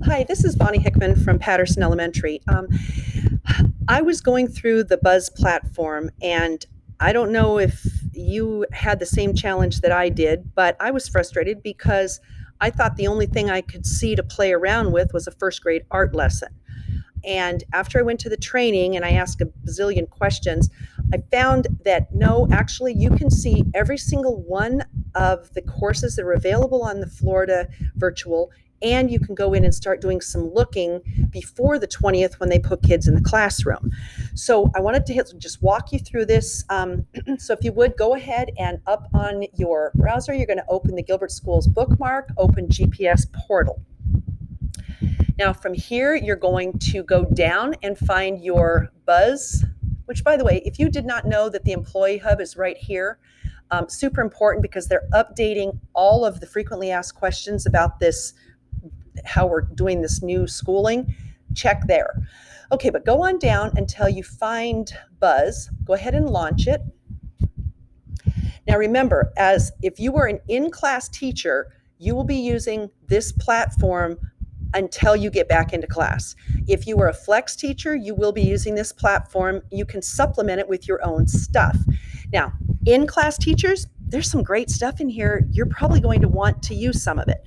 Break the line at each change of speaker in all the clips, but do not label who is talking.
Hi, this is Bonnie Hickman from Patterson Elementary. I was going through the Buzz platform, and I don't know if you had the same challenge that I did, but I was frustrated because I thought the only thing I could see to play around with was a first grade art lesson. And after I went to the training and I asked a bazillion questions, I found that no, actually, you can see every single one of the courses that are available on the Florida virtual, and you can go in and start doing some looking before the 20th when they put kids in the classroom. So I wanted to just walk you through this. So if you would, go ahead and up on your browser, you're going to open the Gilbert Schools bookmark, open GPS portal. Now from here, you're going to go down and find your Buzz, which, by the way, if you did not know that the Employee Hub is right here, super important because they're updating all of the frequently asked questions about this, how we're doing this new schooling. Check there. Okay, but go on down until you find Buzz. Go ahead and launch it. Now remember, as if you were an in-class teacher, you will be using this platform until you get back into class. If you are a flex teacher, you will be using this platform. You can supplement it with your own stuff. Now, in-class teachers, there's some great stuff in here. You're probably going to want to use some of it,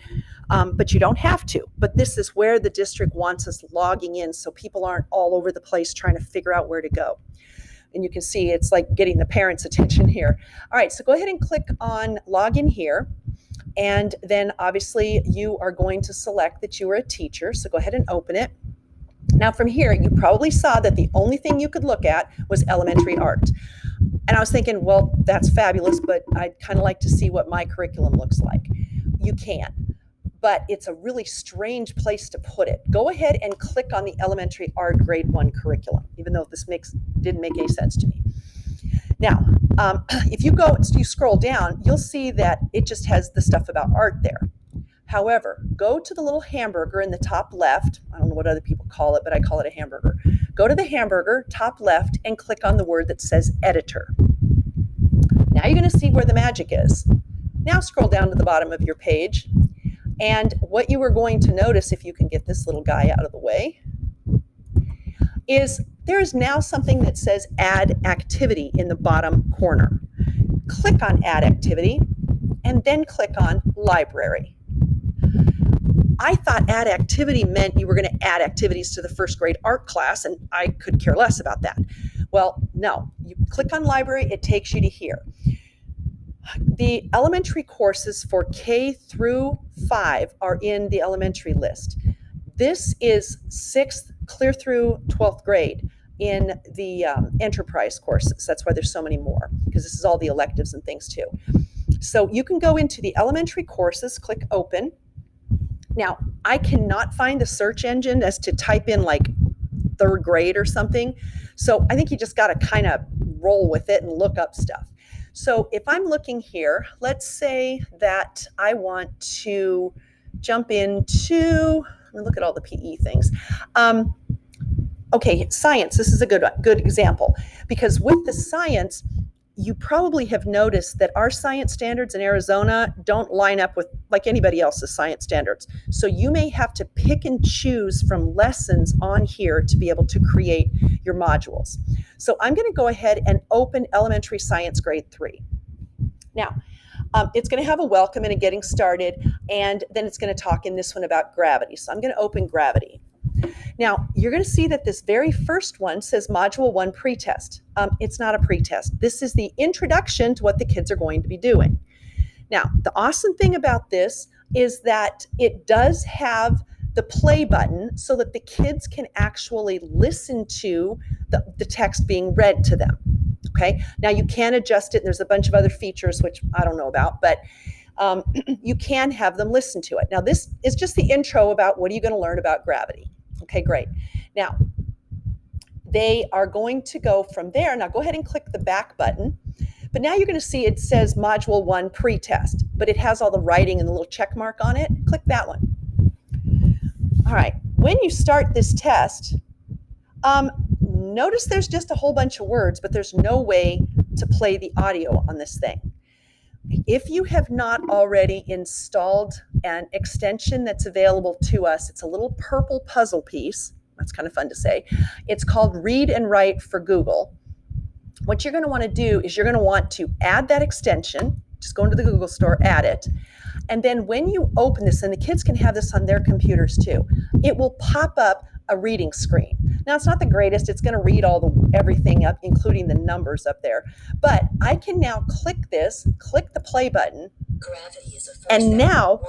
but you don't have to. But this is where the district wants us logging in so people aren't all over the place trying to figure out where to go. And you can see it's like getting the parents' attention here. All right, so go ahead and click on login here. And then obviously you are going to select that you are a teacher. So go ahead and open it. Now from here, you probably saw that the only thing you could look at was elementary art. And I was thinking, well, that's fabulous, but I'd kind of like to see what my curriculum looks like. You can, but it's a really strange place to put it. Go ahead and click on the elementary art grade 1 curriculum, even though this didn't make any sense to me. Now, if you scroll down, you'll see that it just has the stuff about art there. However, go to the little hamburger in the top left. I don't know what other people call it, but I call it a hamburger. Go to the hamburger, top left, and click on the word that says editor. Now you're going to see where the magic is. Now scroll down to the bottom of your page. And what you are going to notice, if you can get this little guy out of the way, is there is now something that says add activity in the bottom corner. Click on add activity and then click on library. I thought add activity meant you were going to add activities to the first grade art class, and I could care less about that. Well, no, you click on library, it takes you to here. The elementary courses for K through 5 are in the elementary list. This is 6th clear through 12th grade in the enterprise courses. That's why there's so many more, because this is all the electives and things too. So you can go into the elementary courses, click open. Now, I cannot find the search engine as to type in like 3rd grade or something. So I think you just got to kind of roll with it and look up stuff. So if I'm looking here, let's say that I want to jump into, look at all the PE things. Okay, science, this is a good example, because with the science, you probably have noticed that our science standards in Arizona don't line up with like anybody else's science standards. So you may have to pick and choose from lessons on here to be able to create your modules. So I'm going to go ahead and open elementary science grade 3. Now, it's going to have a welcome and a getting started, and then it's going to talk in this one about gravity. So I'm going to open gravity. Now, you're going to see that this very first one says Module 1 pretest. It's not a pretest. This is the introduction to what the kids are going to be doing. Now, the awesome thing about this is that it does have the play button so that the kids can actually listen to the text being read to them. Okay, now you can adjust it. There's a bunch of other features which I don't know about, but you can have them listen to it. Now, this is just the intro about what are you going to learn about gravity. Okay, great. Now, they are going to go from there. Now, go ahead and click the back button. But now you're going to see it says Module 1 pretest, but it has all the writing and the little check mark on it. Click that one. All right. When you start this test, notice there's just a whole bunch of words, but there's no way to play the audio on this thing. If you have not already installed an extension that's available to us. It's a little purple puzzle piece. That's kind of fun to say. It's called Read and Write for Google. What you're going to want to do is you're going to want to add that extension. Just go into the Google store, add it. And then when you open this, and the kids can have this on their computers too, it will pop up a reading screen. Now, it's not the greatest. It's going to read everything up, including the numbers up there. But I can now click this, click the play button, and now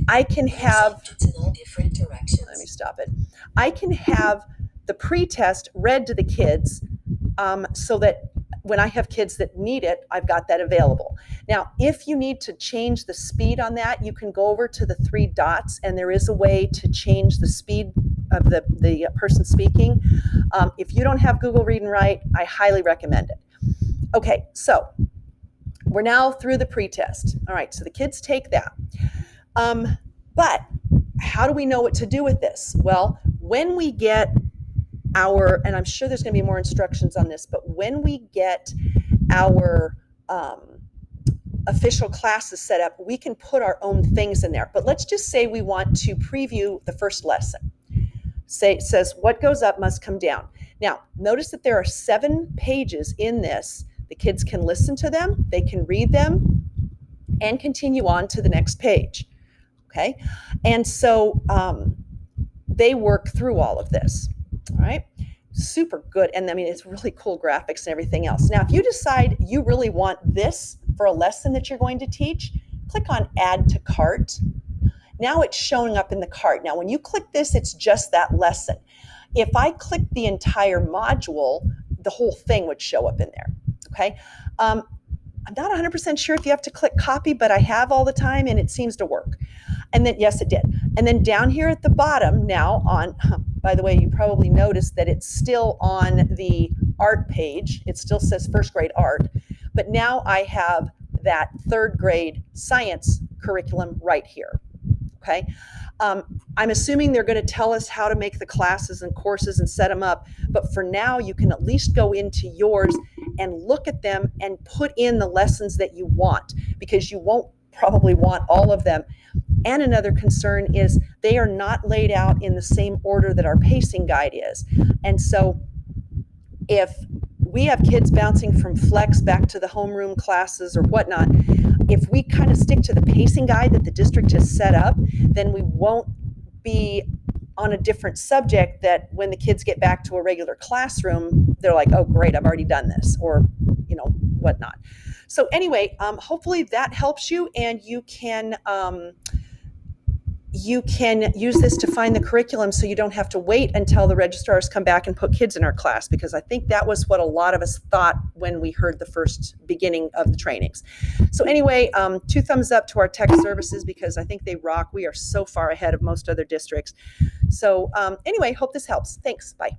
I can have, let me stop it. I can have the pre-test read to the kids so that when I have kids that need it, I've got that available. Now, if you need to change the speed on that, you can go over to the 3 dots, and there is a way to change the speed of the person speaking. If you don't have Google Read and Write, I highly recommend it. Okay, so we're now through the pre-test. All right, so the kids take that. But how do we know what to do with this? Well, when we get and I'm sure there's going to be more instructions on this, but when we get our official classes set up, we can put our own things in there. But let's just say we want to preview the first lesson. It says, what goes up must come down. Now, notice that there are 7 pages in this. The kids can listen to them, they can read them, and continue on to the next page. Okay? And so they work through all of this. All right, super good. And I mean, it's really cool graphics and everything else. Now, if you decide you really want this for a lesson that you're going to teach, click on Add to Cart. Now it's showing up in the cart. Now, when you click this, it's just that lesson. If I click the entire module, the whole thing would show up in there. Okay. I'm not 100% sure if you have to click copy, but I have all the time and it seems to work. And then, yes, it did. And then down here at the bottom now by the way, you probably noticed that it's still on the art page. It still says first grade art, but now I have that 3rd grade science curriculum right here. Okay. I'm assuming they're going to tell us how to make the classes and courses and set them up. But for now, you can at least go into yours and look at them and put in the lessons that you want, because you won't probably want all of them. And another concern is they are not laid out in the same order that our pacing guide is. And so if we have kids bouncing from flex back to the homeroom classes or whatnot, if we kind of stick to the pacing guide that the district has set up, then we won't be on a different subject that when the kids get back to a regular classroom, they're like, oh, great, I've already done this, or, whatnot. So anyway, hopefully that helps you, and you can use this to find the curriculum so you don't have to wait until the registrars come back and put kids in our class, because I think that was what a lot of us thought when we heard the first beginning of the trainings. So anyway, 2 thumbs up to our tech services, because I think they rock. We are so far ahead of most other districts. So anyway, hope this helps. Thanks. Bye.